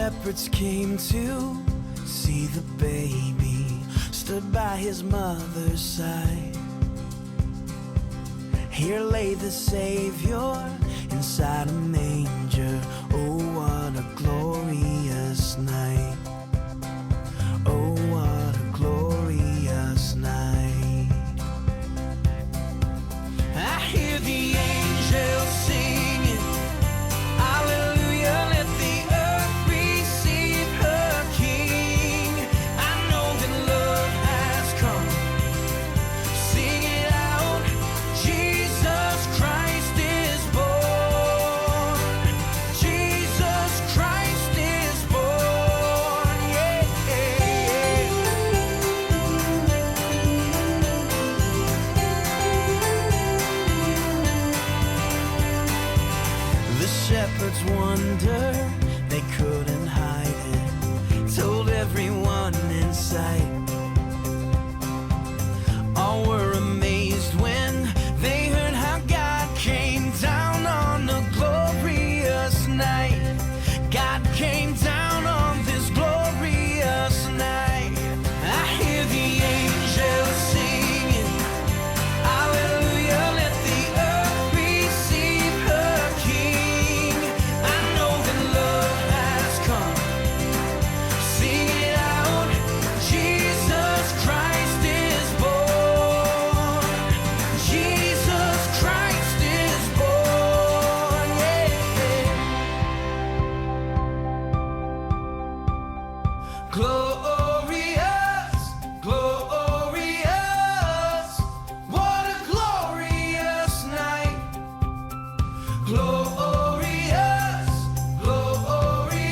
shepherds came to see the baby, stood by his mother's side. Here lay the Savior inside a manger. Oh, what a glorious night. Oh, what a glorious night. I hear the angels singing, hallelujah, let the earth receive her King. I know that love has come. Sing it out, Jesus Christ is born. Jesus Christ is born, yeah. The shepherds wonder, they couldn't hide it, told everyone in sight. All were amazed when they heard how God came down on a glorious night. God came down on this glorious night. I hear the angels singing, hallelujah, let the earth receive her King. I know that love has come. Sing it out, Jesus Christ is born. Jesus Christ is born, yeah. Glorious, glorious, what a glorious night. Glorious, glorious,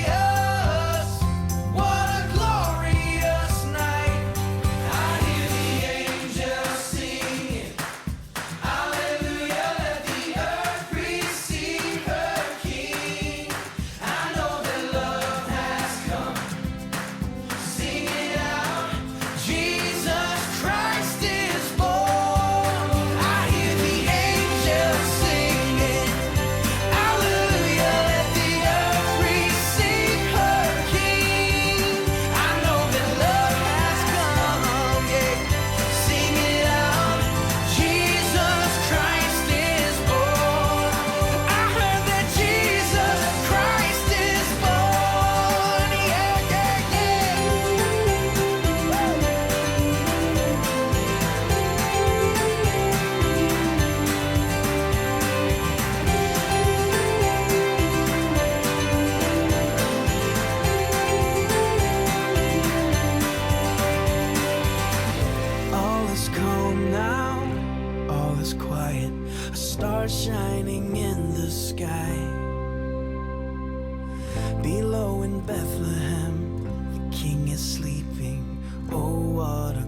what a glorious night. I hear the angels singing, hallelujah, let the earth receive her King. I know that love has come. Sing it out, Jesus Christ is born. I hear the angels singing, hallelujah, let the earth receive her King. I know that love has come, yeah. Sing it out, Jesus Christ is born. I heard that Jesus Christ is born, yeah, yeah, yeah. All is calm now, all is quiet, a star shining in the sky. Below in Bethlehem, the King is sleeping. Oh, what a